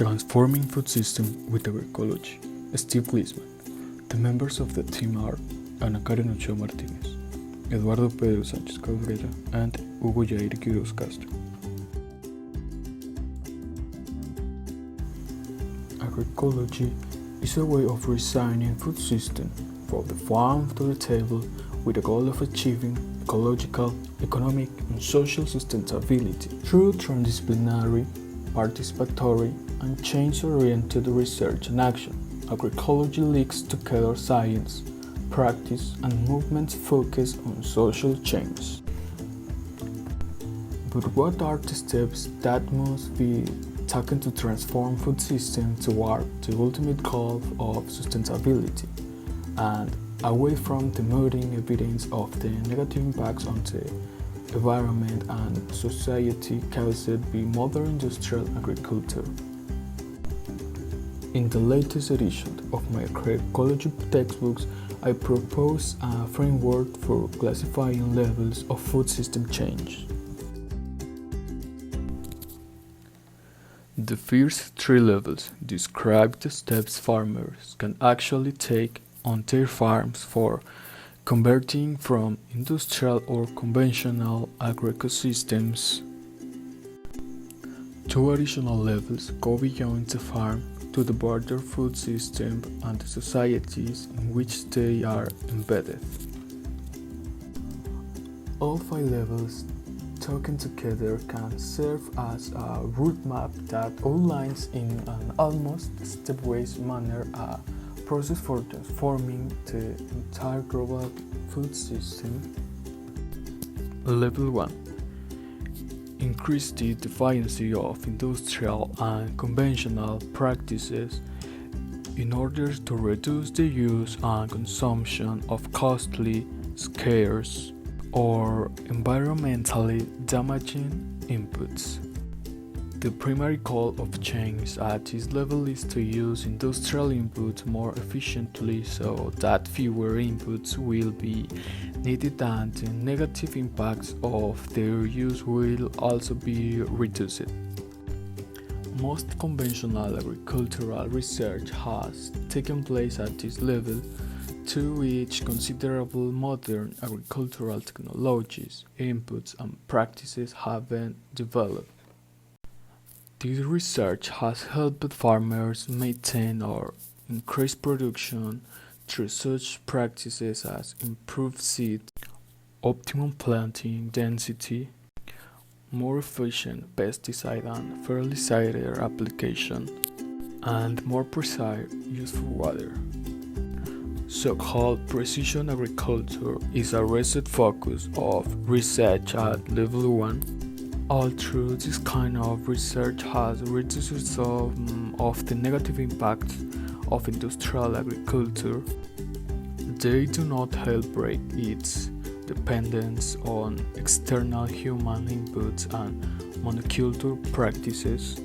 Transforming Food System with Agroecology, Steve Gleasman. The members of the team are Ana Karen Ochoa Martinez, Eduardo Pedro Sánchez Cabrera, and Hugo Jair Quiroz Castro. Agroecology is a way of redesigning food system from the farm to the table with the goal of achieving ecological, economic, and social sustainability through transdisciplinary, participatory, and change-oriented research and action. Agroecology links together science, practice, and movements focused on social change. But what are the steps that must be taken to transform food systems toward the ultimate goal of sustainability and away from the mounting evidence of the negative impacts on the environment and society caused by modern industrial agriculture? In the latest edition of my agroecology textbooks, I propose a framework for classifying levels of food system change. The first three levels describe the steps farmers can actually take on their farms for converting from industrial or conventional agroecosystems. Two additional levels go beyond the farm to the broader food system and the societies in which they are embedded. All five levels taken together can serve as a roadmap that outlines in an almost stepwise manner a process for transforming the entire global food system. Level 1. Increase the deficiency of industrial and conventional practices in order to reduce the use and consumption of costly, scarce, or environmentally damaging inputs. The primary goal of change at this level is to use industrial inputs more efficiently so that fewer inputs will be needed and the negative impacts of their use will also be reduced. Most conventional agricultural research has taken place at this level, to which considerable modern agricultural technologies, inputs, and practices have been developed. This research has helped farmers maintain or increase production through such practices as improved seed, optimum planting density, more efficient pesticide and fertilizer application, and more precise use of water. So-called precision agriculture is a recent focus of research at level 1. Although this kind of research has reduced some of the negative impacts of industrial agriculture, they do not help break its dependence on external human inputs and monoculture practices.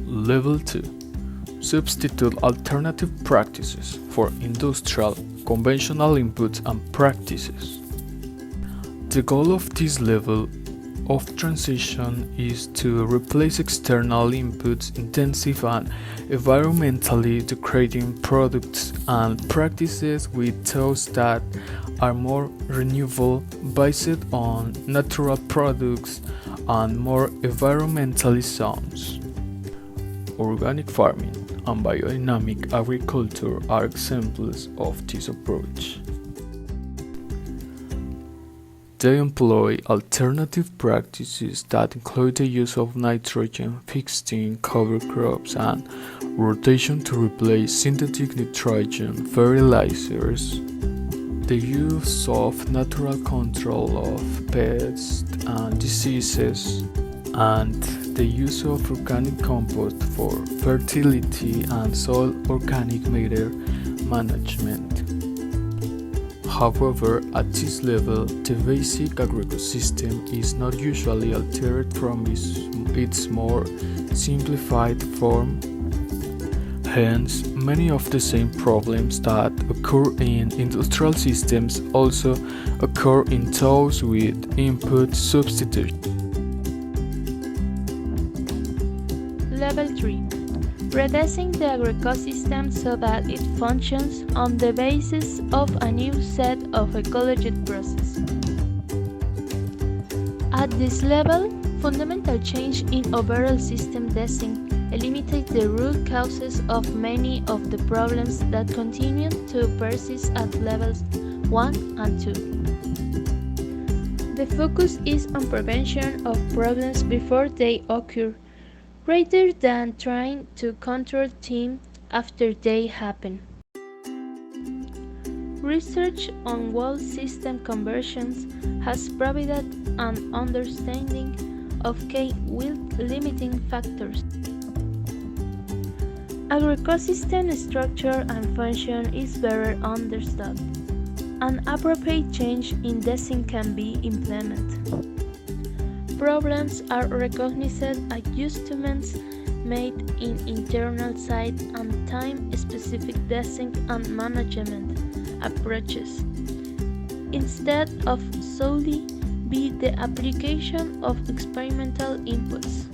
Level 2. Substitute alternative practices for industrial, conventional inputs and practices. The goal of this level of transition is to replace external inputs, intensive and environmentally degrading products and practices with those that are more renewable, based on natural products, and more environmentally sound. Organic farming and biodynamic agriculture are examples of this approach. They employ alternative practices that include the use of nitrogen fixing, cover crops, and rotation to replace synthetic nitrogen fertilizers, the use of natural control of pests and diseases, and the use of organic compost for fertility and soil organic matter management. However, at this level, the basic agroecosystem is not usually altered from its more simplified form. Hence, many of the same problems that occur in industrial systems also occur in those with input substitution. Level 3. Redesign the agroecosystem so that it functions on the basis of a new set of ecological processes. At this level, fundamental change in overall system design eliminates the root causes of many of the problems that continue to persist at levels 1 and 2. The focus is on prevention of problems before they occur, rather than trying to control them after they happen. Research on whole system conversions has provided an understanding of key limiting factors. Agroecosystem structure and function is better understood. An appropriate change in design can be implemented. Problems are recognized, adjustments made in internal site and time-specific design and management approaches, instead of solely be the application of experimental inputs.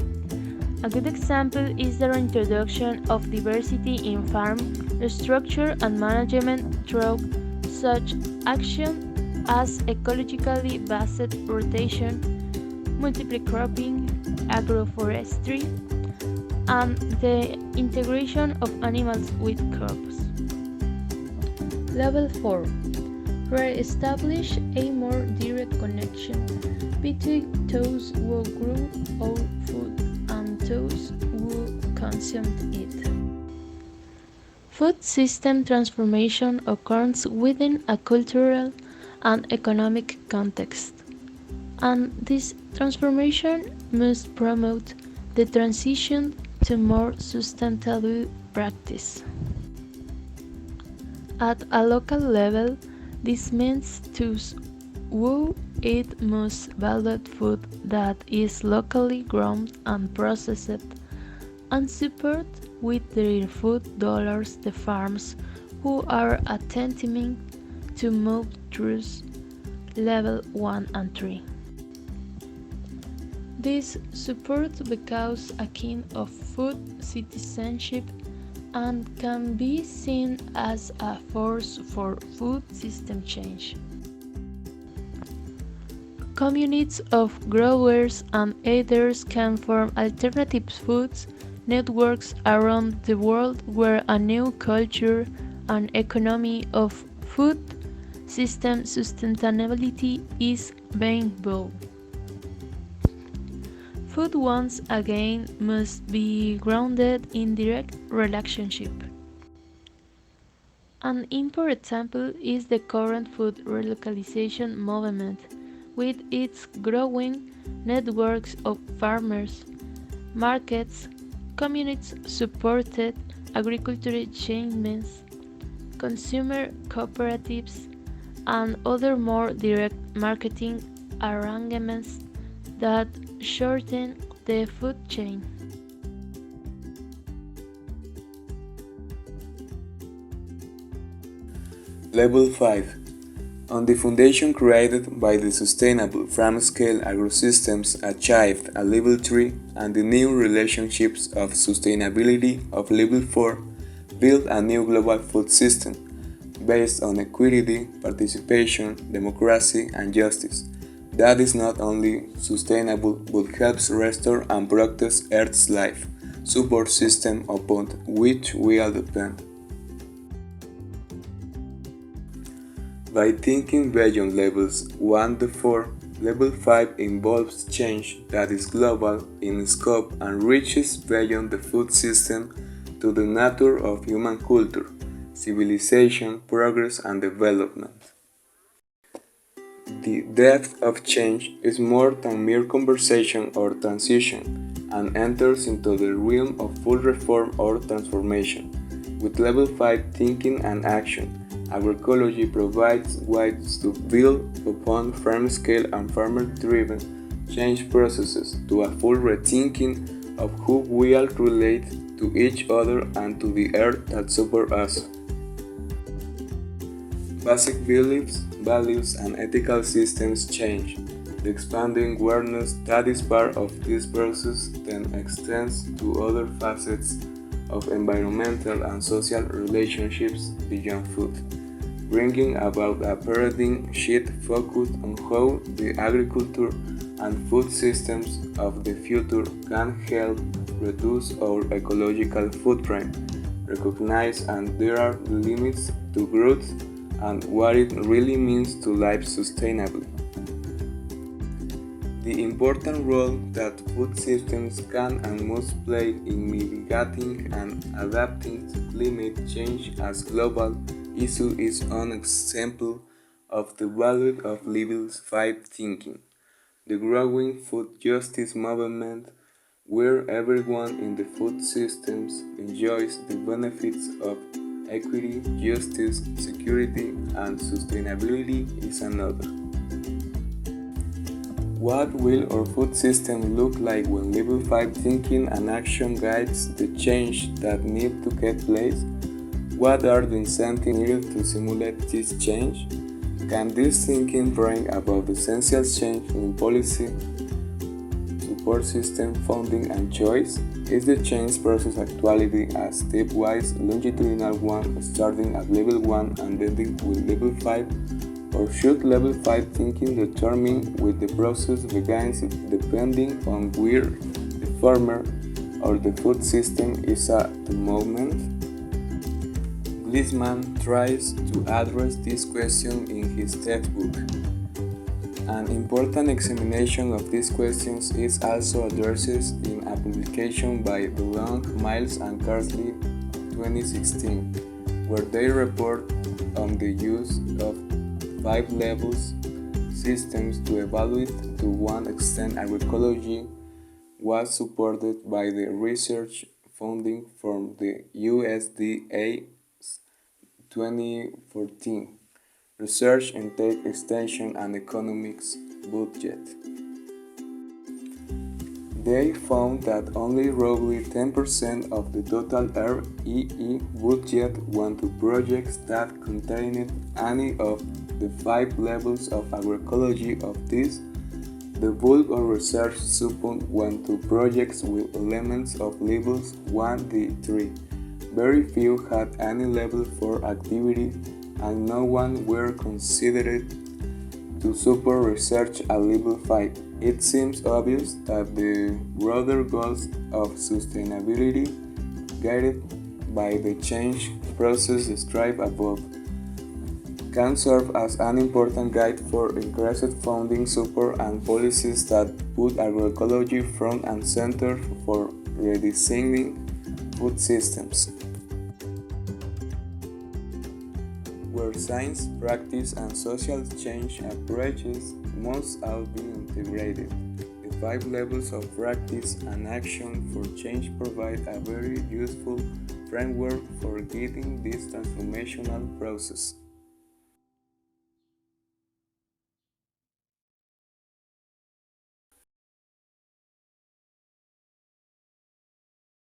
A good example is the introduction of diversity in farm structure and management through such action as ecologically based rotation, multiple cropping, agroforestry, and the integration of animals with crops. Level 4. Re-establish a more direct connection between those who grow our food and those who consume it. Food system transformation occurs within a cultural and economic context, and this transformation must promote the transition to more sustainable practice. At a local level, this means those who eat must value food that is locally grown and processed, and support with their food dollars the farms who are attempting to move through level 1 and 3. This support becomes a kind of food citizenship and can be seen as a force for food system change. Communities of growers and eaters can form alternative foods networks around the world where a new culture and economy of food system sustainability is being built. Food once again must be grounded in direct relationship. An important example is the current food relocalization movement, with its growing networks of farmers, markets, community-supported agricultural chains, consumer cooperatives, and other more direct marketing arrangements that shorten the food chain. Level 5. On the foundation created by the sustainable farm-scale agrosystems achieved at Level 3 and the new relationships of sustainability of Level 4, build a new global food system based on equity, participation, democracy, and justice that is not only sustainable but helps restore and protect Earth's life support system upon which we all depend. By thinking beyond levels 1 to 4, level 5 involves change that is global in scope and reaches beyond the food system to the nature of human culture, civilization, progress, and development. The depth of change is more than mere conversation or transition and enters into the realm of full reform or transformation. With level 5 thinking and action, agroecology provides ways to build upon farm-scale and farmer-driven change processes to a full rethinking of who we all relate to each other and to the earth that supports us. Basic beliefs, values, and ethical systems change. The expanding awareness that is part of this process then extends to other facets of environmental and social relationships beyond food, bringing about a paradigm shift focused on how the agriculture and food systems of the future can help reduce our ecological footprint, recognize and there are limits to growth and what it really means to live sustainably. The important role that food systems can and must play in mitigating and adapting to climate change as global issue is an example of the value of Level 5 thinking, the growing food justice movement, where everyone in the food systems enjoys the benefits of equity, justice, security, and sustainability is another. What will our food system look like when Level 5 thinking and action guides the change that need to get place? What are the incentives needed to simulate this change? Can this thinking bring about essential change in policy, support system, funding, and choice? Is the change process actually a stepwise longitudinal one starting at Level 1 and ending with Level 5? Or should Level 5 thinking determine when the process begins depending on where the farmer or the food system is at the moment? Glisman tries to address this question in his textbook. An important examination of these questions is also addressed in a publication by DeLong, Miles, and Carsley 2016, where they report on the use of 5 levels systems to evaluate to what extent agroecology was supported by the research funding from the USDA's 2014 Research Intake Extension and Economics budget. They found that only roughly 10% of the total REE budget went to projects that contained any of the 5 levels of agroecology. Of this, the bulk of research support went to projects with elements of levels 1-3. Very few had any level 4 activity, and no one were considered to support research at level 5. It seems obvious that the broader goals of sustainability, guided by the change process described above, can serve as an important guide for increased funding support and policies that put agroecology front and center for redesigning food systems, where science, practice, and social change approaches must all be integrated. The 5 levels of practice and action for change provide a very useful framework for guiding this transformational process.